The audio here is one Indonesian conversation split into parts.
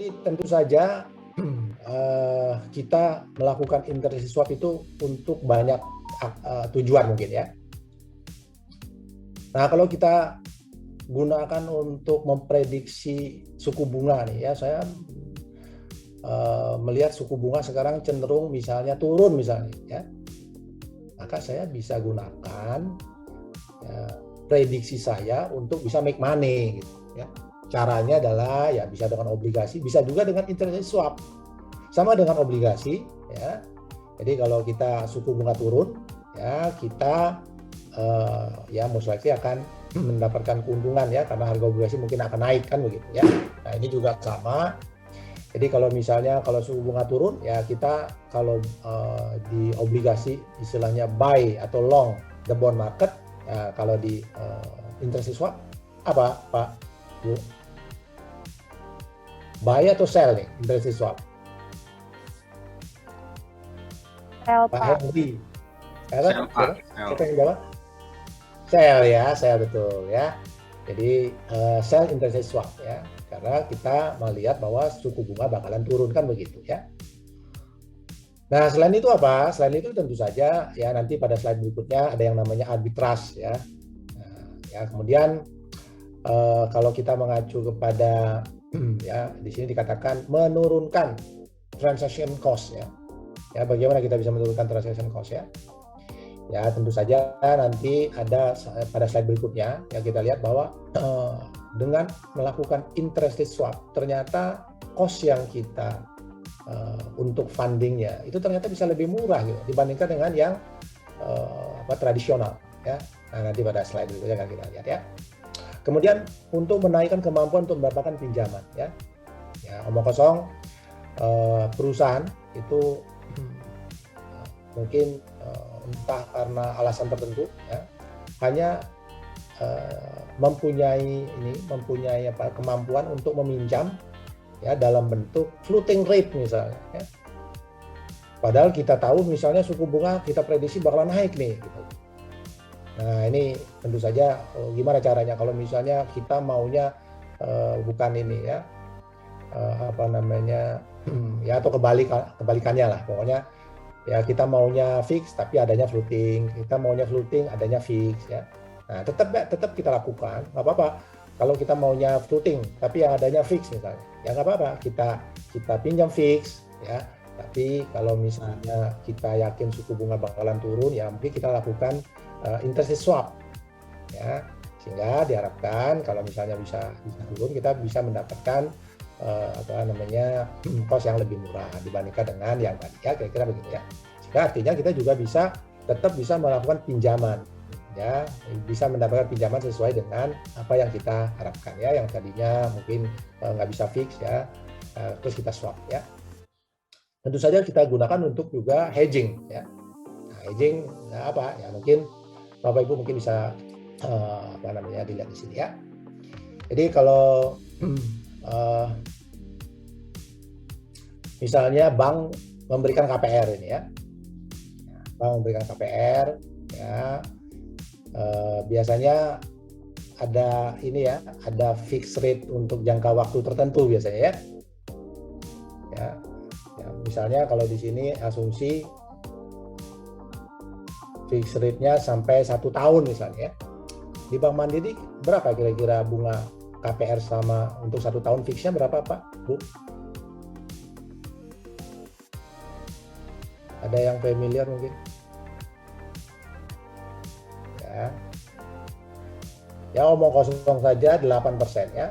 jadi tentu saja kita melakukan interest rate swap itu untuk banyak tujuan mungkin ya. Nah, kalau kita gunakan untuk memprediksi suku bunga nih ya, saya melihat suku bunga sekarang cenderung misalnya turun misalnya ya, maka saya bisa gunakan ya, prediksi saya untuk bisa make money gitu ya. Caranya adalah ya bisa dengan obligasi, bisa juga dengan interest rate swap. Sama dengan obligasi ya. Jadi kalau kita suku bunga turun ya, kita ya most likely akan mendapatkan keuntungan ya, karena harga obligasi mungkin akan naik kan begitu ya. Nah, ini juga sama. Jadi kalau misalnya kalau suku bunga turun ya, kita kalau di obligasi istilahnya buy atau long the bond market ya, kalau di interest rate swap apa Pak Bu? Buy atau sell nih interest rate swap? Sell, Pak Pak. Henry. Sell, Pak. Siapa yang jawab? Sell ya, sell betul ya. Jadi sell interest rate swap ya, karena kita melihat bahwa suku bunga bakalan turun kan begitu ya. Nah, selain itu apa? Selain itu tentu saja ya, nanti pada slide berikutnya ada yang namanya arbitrage ya. Nah, ya kemudian kalau kita mengacu kepada ya di sini dikatakan menurunkan transaction cost ya. Ya, bagaimana kita bisa menurunkan transaction cost ya? Ya, tentu saja nanti ada pada slide berikutnya ya, kita lihat bahwa dengan melakukan interest rate swap ternyata cost yang kita untuk fundingnya itu ternyata bisa lebih murah gitu dibandingkan dengan yang tradisional ya. Nah, nanti pada slide berikutnya akan kita lihat ya. Kemudian untuk menaikkan kemampuan untuk mendapatkan pinjaman ya. Ya, omong kosong perusahaan itu mungkin entah karena alasan tertentu ya, hanya mempunyai kemampuan untuk meminjam ya dalam bentuk floating rate misalnya ya. Padahal kita tahu misalnya suku bunga kita prediksi bakalan naik nih gitu. Nah, ini tentu saja gimana caranya kalau misalnya kita maunya bukan ini ya ya, atau kebalikannya lah pokoknya ya, kita maunya fix tapi adanya floating, kita maunya floating adanya fix ya. Nah, tetap kita lakukan, nggak apa-apa. Kalau kita maunya floating tapi yang adanya fix misalnya, ya nggak apa-apa, kita pinjam fix ya. Tapi kalau misalnya kita yakin suku bunga bakalan turun, ya mungkin kita lakukan interest rate swap ya, sehingga diharapkan kalau misalnya bisa turun, kita bisa mendapatkan cost yang lebih murah dibandingkan dengan yang tadi ya, kira-kira begitu ya. Sehingga artinya kita juga tetap bisa melakukan pinjaman ya, bisa mendapatkan pinjaman sesuai dengan apa yang kita harapkan ya, yang tadinya mungkin nggak bisa fix ya, terus kita swap ya. Tentu saja kita gunakan untuk juga hedging ya. Nah, hedging apa ya, mungkin Bapak Ibu mungkin bisa dilihat di sini ya. Jadi kalau misalnya bank memberikan KPR ini ya, bank memberikan KPR ya, biasanya ada ini ya, ada fixed rate untuk jangka waktu tertentu biasanya ya. Ya, misalnya kalau di sini asumsi fixed rate-nya sampai 1 tahun misalnya ya. Di Bank Mandiri berapa kira-kira bunga KPR sama untuk 1 tahun fixnya berapa Pak, Bu? Ada yang familiar mungkin? Ya omong kosong saja 8% ya.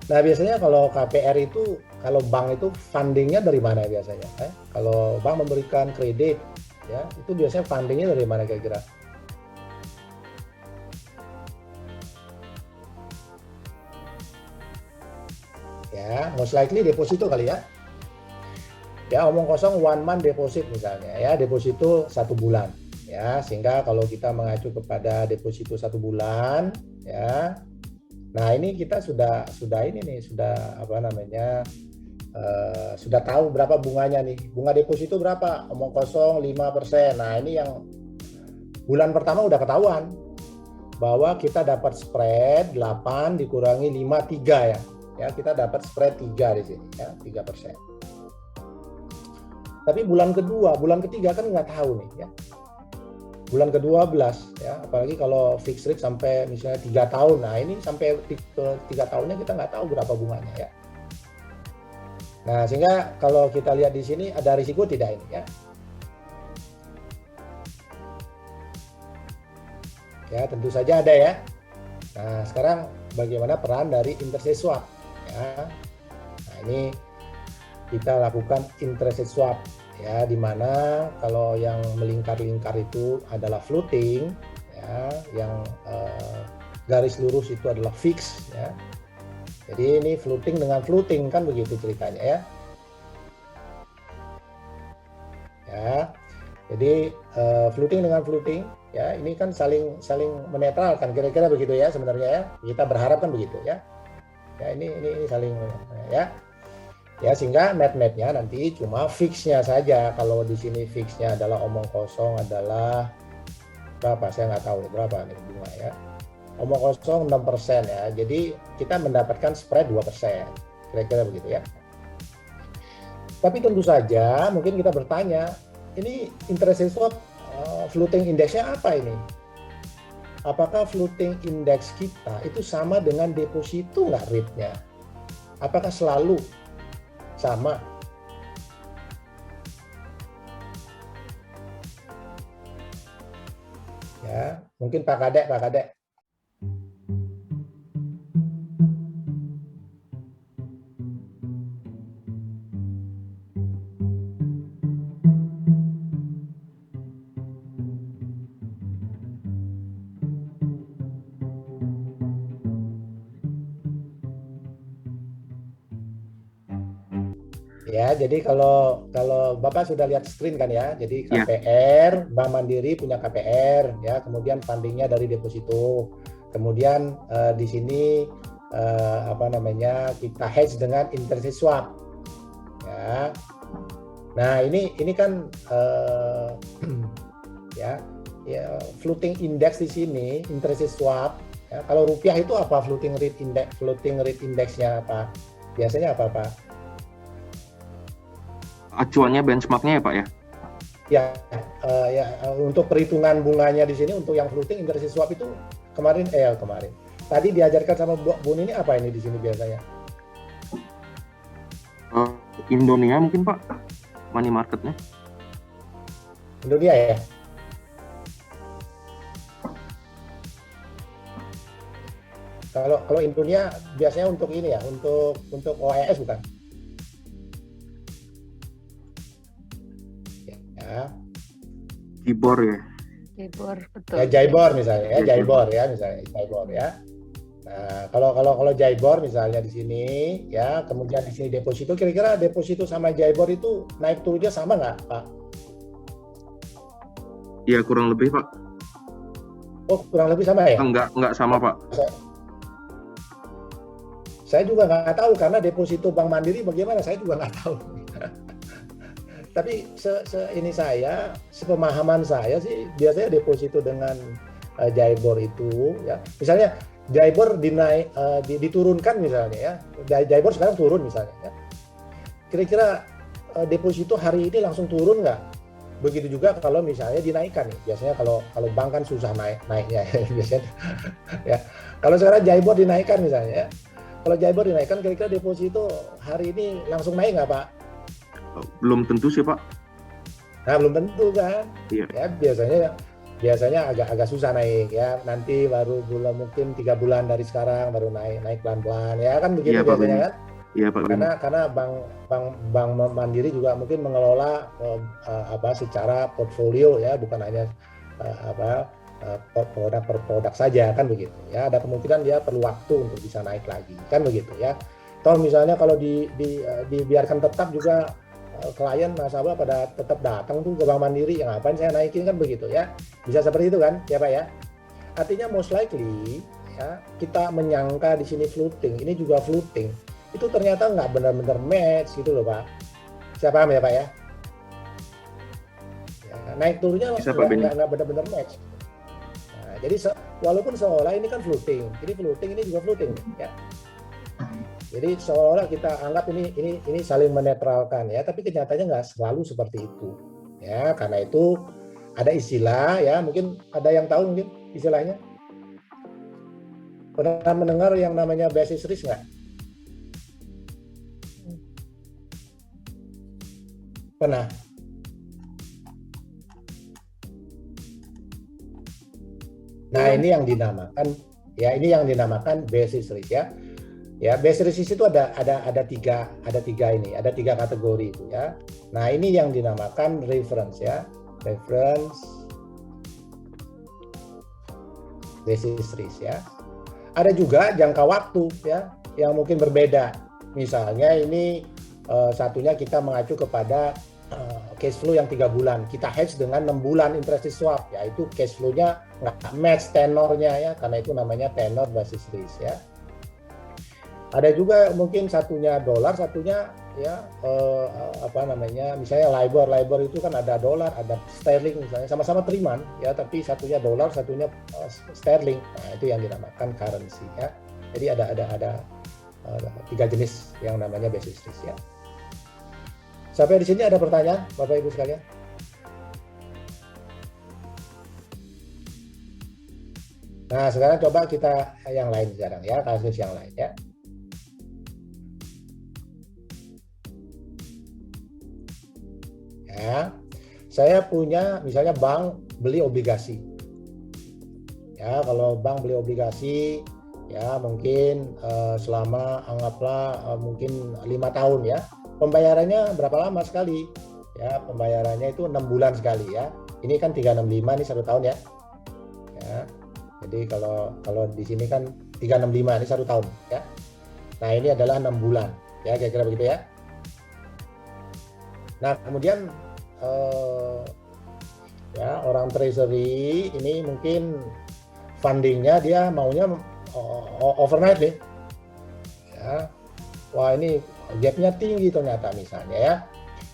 Nah, biasanya kalau KPR itu, kalau bank itu fundingnya dari mana biasanya? Kalau bank memberikan kredit ya, itu biasanya fundingnya dari mana kira-kira? Ya, most likely deposito kali ya. Ya, omong kosong 1 month deposit misalnya ya, deposito 1 bulan ya, sehingga kalau kita mengacu kepada deposito 1 bulan ya, nah ini kita sudah sudah tahu berapa bunganya nih, bunga deposito berapa, omong kosong 5%. Nah, ini yang bulan pertama udah ketahuan bahwa kita dapat spread 8 dikurangi 5, 3 ya. ya kita dapat spread 3 di sini ya, 3%. Tapi bulan ketiga kan nggak tahu nih ya. Bulan ke-12 ya, apalagi kalau fixed rate sampai misalnya 3 tahun. Nah, ini sampai ke 3 tahunnya kita nggak tahu berapa bunganya ya. Nah, sehingga kalau kita lihat di sini ada risiko tidak ini ya. Ya, tentu saja ada ya. Nah, sekarang bagaimana peran dari interest rate swap ya. Nah, ini kita lakukan interest rate swap ya, di mana kalau yang melingkar-lingkar itu adalah floating ya, yang garis lurus itu adalah fix ya. Jadi ini floating dengan floating kan begitu ceritanya ya. Ya. Jadi floating dengan floating ya, ini kan saling menetralkan kira-kira begitu ya sebenarnya ya. Kita berharap kan begitu ya. Ya ini saling ya. Ya, sehingga net-netnya nanti cuma fixnya saja. Kalau di sini fixnya adalah omong kosong adalah berapa? Saya nggak tahu berapa nih bunga ya. Omong kosong 6% ya. Jadi kita mendapatkan spread 2%. Kira-kira begitu ya. Tapi tentu saja mungkin kita bertanya, ini interest rate swap floating indexnya apa ini? Apakah floating index kita itu sama dengan deposito nggak rate-nya? Apakah selalu sama? Ya, mungkin Pak Kadek. Ya, jadi kalau Bapak sudah lihat screen kan ya, jadi KPR, Bank Mandiri punya KPR, ya, kemudian fundingnya dari deposito, kemudian di sini kita hedge dengan interest rate swap, ya. Nah ini kan ya floating index di sini interest rate swap. Ya, kalau rupiah itu apa floating rate indexnya apa? Biasanya apa Pak? Acuannya benchmarknya ya Pak ya? Ya, untuk perhitungan bunganya di sini untuk yang floating interest rate swap itu kemarin. Tadi diajarkan sama Bu ini apa ini di sini biasanya? Indonesia mungkin Pak, money marketnya. Indonesia ya? Kalau Indonesia biasanya untuk ini ya, untuk OES bukan? JIBOR ya. JIBOR betul. Ya JIBOR misalnya ya, JIBOR ya. Nah, kalau JIBOR misalnya di sini ya, kemudian di sini deposito, kira-kira deposito sama JIBOR itu naik turunnya sama nggak, Pak? Iya, kurang lebih, Pak. Oh, kurang lebih sama ya? Enggak sama, Pak. Saya juga nggak tahu karena deposito Bank Mandiri bagaimana, saya juga nggak tahu. Tapi sepemahaman saya sih biasanya deposito dengan JIBOR itu ya, misalnya JIBOR diturunkan misalnya ya, JIBOR sekarang turun misalnya ya, kira-kira deposito hari ini langsung turun nggak? Begitu juga kalau misalnya dinaikkan nih, biasanya kalau bank kan susah naiknya biasanya ya. Kalau sekarang JIBOR dinaikkan misalnya ya, kalau JIBOR dinaikkan kira-kira deposito hari ini langsung naik nggak Pak? Belum tentu sih Pak. Nah belum tentu kan. Iya. Ya biasanya agak susah naik ya. Nanti baru mungkin 3 bulan dari sekarang baru naik pelan-pelan ya kan begitu iya, biasanya Pak, kan. Iya Pak. Karena Bank Mandiri juga mungkin mengelola secara portfolio ya, bukan hanya produk per produk saja kan begitu ya. Ada kemungkinan dia perlu waktu untuk bisa naik lagi kan begitu ya. Atau misalnya kalau dibiarkan tetap juga klien nasabah pada tetap datang tuh ke Bank Mandiri, yang ngapain saya naikin kan begitu ya, bisa seperti itu kan ya Pak ya. Artinya most likely ya, kita menyangka di sini floating, ini juga floating, itu ternyata nggak benar-benar match gitu loh Pak. Saya paham ya Pak ya, naik turunnya nggak benar-benar match. Nah, jadi walaupun seolah ini kan floating, ini juga floating ya. Jadi seolah-olah kita anggap ini saling menetralkan ya, tapi kenyataannya nggak selalu seperti itu. Ya, karena itu ada istilah ya, mungkin ada yang tahu mungkin istilahnya. Pernah mendengar yang namanya basis risk nggak? Pernah. Nah, ini yang dinamakan basis risk ya. Ya, basis risk itu ada tiga kategori itu ya. Nah, ini yang dinamakan reference ya. Reference basis risk ya. Ada juga jangka waktu ya yang mungkin berbeda. Misalnya ini satunya kita mengacu kepada cash flow yang 3 bulan. Kita hedge dengan 6 bulan interest rate swap, yaitu cash flow-nya nggak match tenornya ya, karena itu namanya tenor basis risk ya. Ada juga mungkin satunya dolar, satunya ya misalnya LIBOR itu kan ada dolar, ada sterling misalnya, sama-sama teriman ya, tapi satunya dolar, satunya sterling. Nah, itu yang dinamakan currency ya. Jadi ada 3 jenis yang namanya basis risk ya. Sampai di sini ada pertanyaan, Bapak Ibu sekalian? Nah, sekarang coba kita yang lain sekarang ya, kasus yang lain ya. Ya, saya punya misalnya bank beli obligasi. Ya, kalau bank beli obligasi ya mungkin selama anggaplah mungkin 5 tahun ya. Pembayarannya berapa lama sekali? Ya, pembayarannya itu 6 bulan sekali ya. Ini kan 365 nih 1 tahun ya. Ya. Jadi kalau di sini kan 365 ini 1 tahun ya. Nah, ini adalah 6 bulan ya, kira-kira begitu ya. Nah, kemudian ya orang treasury ini mungkin fundingnya dia maunya overnight nih ya. Wah, ini gapnya tinggi ternyata misalnya ya.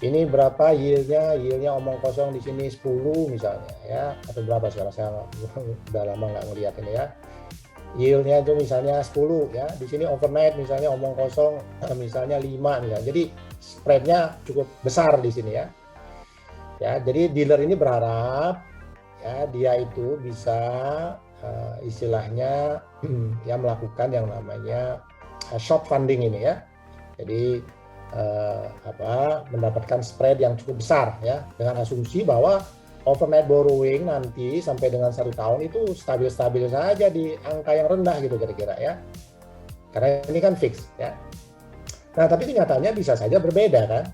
Ini berapa yieldnya omong kosong di sini 10 misalnya ya, atau berapa sekarang saya udah lama nggak ngeliat ini ya. Yieldnya itu misalnya 10 ya, di sini overnight misalnya omong kosong misalnya 5 misalnya. Jadi spreadnya cukup besar di sini ya. Ya, jadi dealer ini berharap ya dia itu bisa istilahnya ya melakukan yang namanya short funding ini ya. Jadi mendapatkan spread yang cukup besar ya, dengan asumsi bahwa overnight borrowing nanti sampai dengan 1 tahun itu stabil-stabil saja di angka yang rendah gitu kira-kira ya. Karena ini kan fix ya. Nah, tapi kenyataannya bisa saja berbeda kan.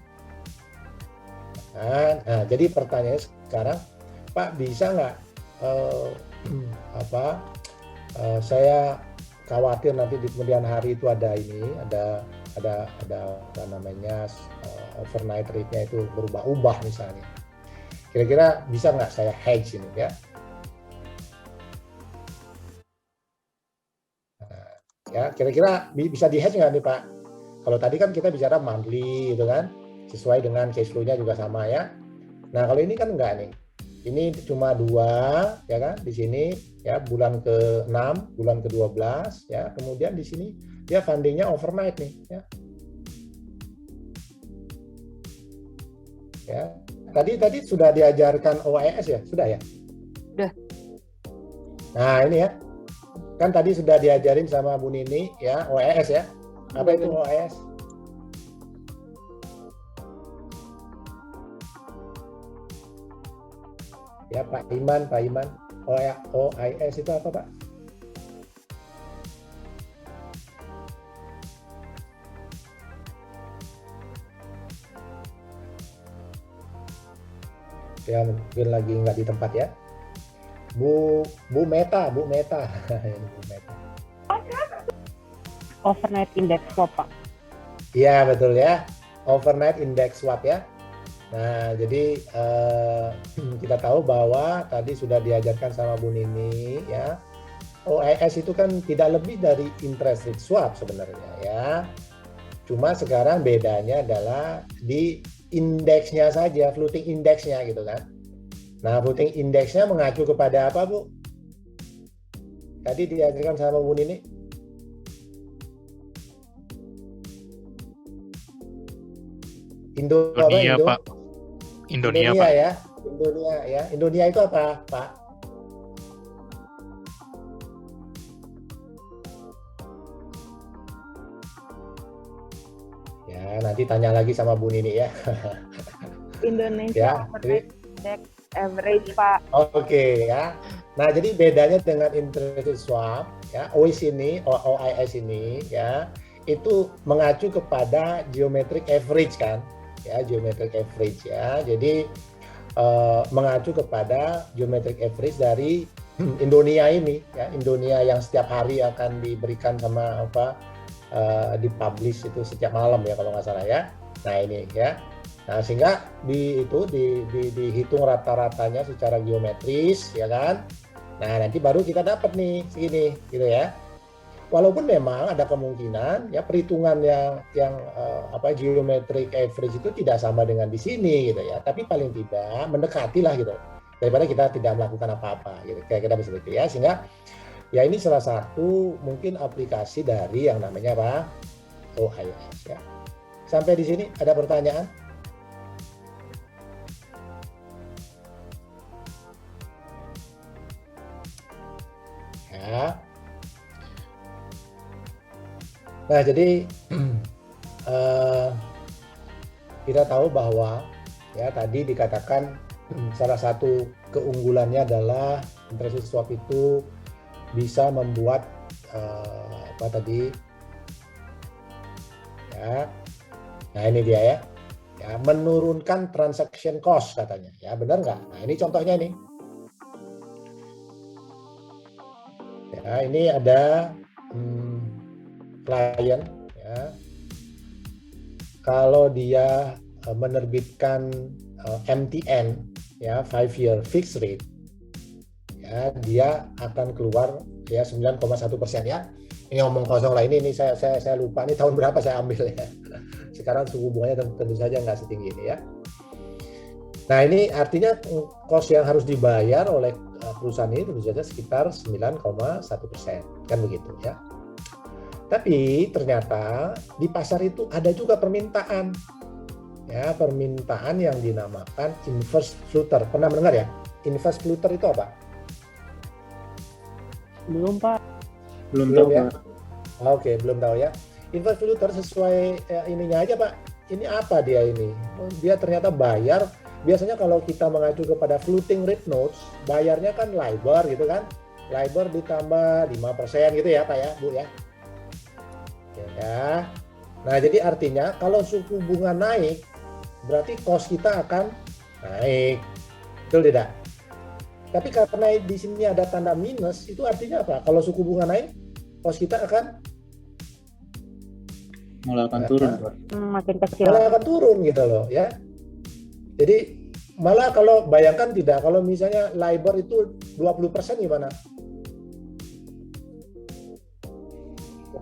Nah, jadi pertanyaannya sekarang, Pak, bisa nggak saya khawatir nanti di kemudian hari itu ada apa namanya overnight rate-nya itu berubah-ubah misalnya. Kira-kira bisa nggak saya hedge ini ya? Nah, ya, kira-kira bisa di hedge nggak nih Pak? Kalau tadi kan kita bicara monthly gitu kan, sesuai dengan cash flow-nya juga sama ya. Nah, kalau ini kan enggak nih. Ini cuma 2 ya kan di sini ya, bulan ke-6, bulan ke-12 ya. Kemudian di sini dia fundingnya overnight nih ya. Ya. Tadi sudah diajarkan OIS ya? Sudah ya? Sudah. Nah, ini ya. Kan tadi sudah diajarin sama Bu Nini ya, OIS ya. Apa itu OIS? Ya, Pak Iman. OIS itu apa, Pak? Ya, mungkin lagi nggak di tempat ya. Bu Meta. Bu Meta. Overnight index swap, Pak. Iya, betul ya. Overnight index swap ya. Nah, jadi kita tahu bahwa tadi sudah diajarkan sama Bu Nini ya. OIS itu kan tidak lebih dari interest rate swap sebenarnya ya. Cuma sekarang bedanya adalah di indeksnya saja, floating indeksnya gitu kan. Nah, floating indeksnya mengacu kepada apa, Bu? Tadi diajarkan sama Bu Nini. Apa Dunia, Indo? Pak. Indonesia, Pak. Ya. Indonesia ya. Indonesia itu apa, Pak? Ya, nanti tanya lagi sama Bu Nini ya. Indonesia Ya, jadi Index Average, Pak. Oke ya. Nah, jadi bedanya dengan interest rate swap ya, OIS ini ya, itu mengacu kepada geometric average kan, ya, geometric average ya. Jadi mengacu kepada geometric average dari Indonesia ini ya, Indonesia yang setiap hari akan diberikan sama dipublish itu setiap malam ya kalau nggak salah ya. Nah, ini ya. Nah, sehingga dihitung rata-ratanya secara geometris, ya kan? Nah, nanti baru kita dapat nih segini, gitu ya. Walaupun memang ada kemungkinan ya perhitungan yang geometric average itu tidak sama dengan di sini, gitu ya. Tapi paling tidak mendekati lah gitu. Daripada kita tidak melakukan apa-apa, gitu. Kayak kita bisa begitu ya. Sehingga ya ini salah satu mungkin aplikasi dari yang namanya apa? OIS ya. Sampai di sini ada pertanyaan? Ya. Nah, jadi kita tahu bahwa ya tadi dikatakan salah satu keunggulannya adalah interest rate swap itu bisa membuat ya. Nah, ini dia ya. Ya, menurunkan transaction cost katanya. Ya, benar nggak? Nah, ini contohnya nih. Ya, ini ada klien ya. Kalau dia menerbitkan MTN ya 5-year fixed rate ya, dia akan keluar ya 9,1% ya. Ini ngomong kosong lah, ini saya lupa nih tahun berapa saya ambil ya. Sekarang suku bunganya tentu saja nggak setinggi ini ya. Nah, ini artinya cost yang harus dibayar oleh perusahaan ini tentu saja sekitar 9,1%, kan begitu ya. Tapi ternyata di pasar itu ada juga permintaan, ya, permintaan yang dinamakan inverse flutter. Pernah mendengar ya? Inverse flutter itu apa? Belum, Pak. Belum tahu, ya? Pak. Oke, belum tahu ya. Inverse flutter sesuai ininya aja, Pak. Ini apa dia ini? Dia ternyata bayar. Biasanya kalau kita mengacu kepada floating rate notes, bayarnya kan LIBOR gitu kan. LIBOR ditambah 5% gitu ya, Pak ya, Bu ya. Ya. Nah, jadi artinya kalau suku bunga naik, berarti cost kita akan naik. Betul tidak? Tapi karena di sini ada tanda minus, itu artinya apa? Kalau suku bunga naik, cost kita akan Malah akan turun, Pak. Makin kecil. malah akan turun gitu loh ya. Jadi malah kalau bayangkan tidak, kalau misalnya LIBOR itu 20% gimana?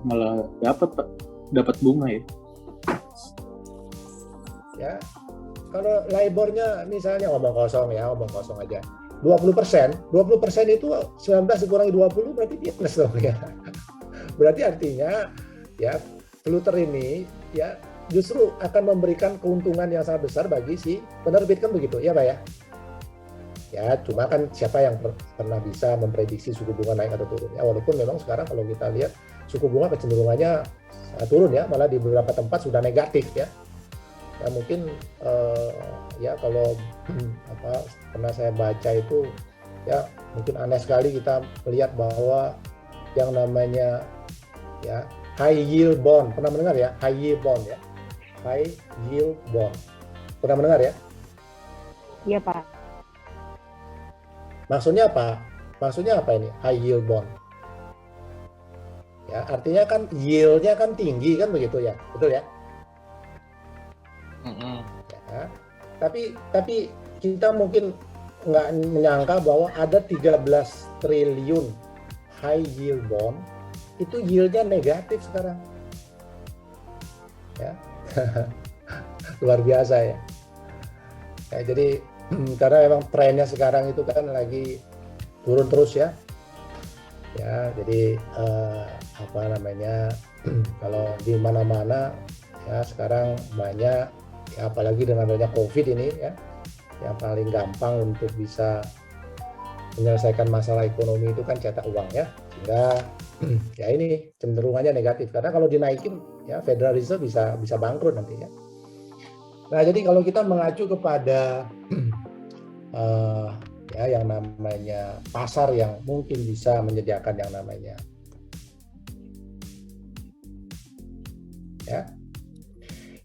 Malah dapat, Pak. Dapat bunga ya. Ya. Kalau LIBOR-nya misalnya omong kosong aja. 20% itu 19 dikurangi 20 berarti minus dong ya. Berarti artinya ya flutter ini ya justru akan memberikan keuntungan yang sangat besar bagi si penerbit, kan begitu ya Pak ya. Ya, cuma kan siapa yang pernah bisa memprediksi suku bunga naik atau turun ya, walaupun memang sekarang kalau kita lihat suku bunga kecenderungannya turun ya, malah di beberapa tempat sudah negatif ya. Ya mungkin ya kalau pernah saya baca itu ya mungkin aneh sekali kita melihat bahwa yang namanya ya high yield bond, pernah mendengar ya, high yield bond ya, high yield bond, pernah mendengar ya? Iya, Pak. Maksudnya apa? Maksudnya apa ini high yield bond? Ya artinya kan yieldnya kan tinggi kan begitu ya, betul ya? Ya, tapi kita mungkin nggak menyangka bahwa ada 13 triliun high yield bond itu yieldnya negatif sekarang ya. Luar biasa ya. Ya jadi karena memang trennya sekarang itu kan lagi turun terus ya. Ya jadi kalau di mana-mana ya sekarang banyak Ya, apalagi dengan adanya COVID ini ya, yang paling gampang untuk bisa menyelesaikan masalah ekonomi itu kan cetak uang ya, sehingga ya ini cenderungannya negatif karena kalau dinaikin ya Federal Reserve bisa bangkrut nanti ya. Nah jadi kalau kita mengacu kepada ya yang namanya pasar yang mungkin bisa menyediakan yang namanya ya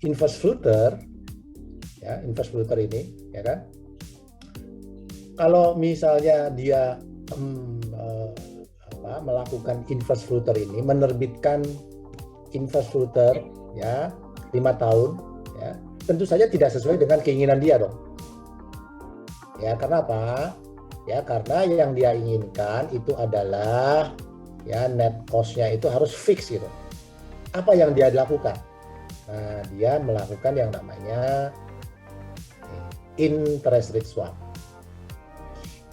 infrastruktur ini ya kan. Kalau misalnya dia melakukan infrastruktur ini, menerbitkan infrastruktur ya 5 tahun ya, tentu saja tidak sesuai dengan keinginan dia dong. Ya, karena apa? Ya, karena yang dia inginkan itu adalah ya net cost-nya itu harus fix gitu. Apa yang dia lakukan? Nah, dia melakukan yang namanya interest rate swap.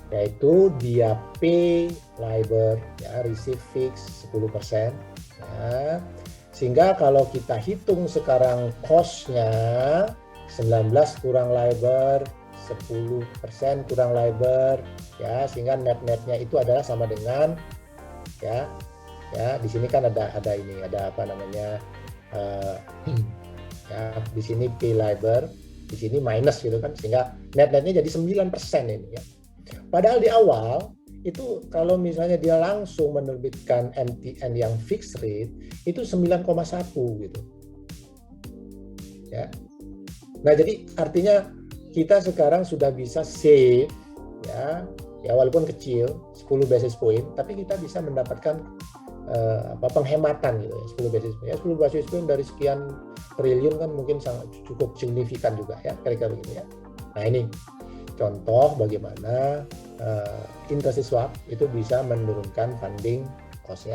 Yaitu dia pay LIBOR ya receive fix 10% ya. Sehingga kalau kita hitung sekarang cost-nya 19 kurang LIBOR 10% kurang LIBOR ya, sehingga net-netnya itu adalah sama dengan ya di sini kan ada ini ada apa namanya ya di sini pay LIBOR, di sini minus gitu kan, sehingga net-netnya jadi 9% ini ya. Padahal di awal itu kalau misalnya dia langsung menerbitkan MTN yang fixed rate itu 9,1 gitu. Ya. Nah, jadi artinya kita sekarang sudah bisa save ya walaupun kecil 10 basis point, tapi kita bisa mendapatkan penghematan gitu ya, 10 basis point. Ya, 10 basis point dari sekian triliun kan mungkin sangat cukup signifikan juga ya, kira-kira begini ya. Nah, ini contoh bagaimana interest rate swap itu bisa menurunkan funding cost-nya.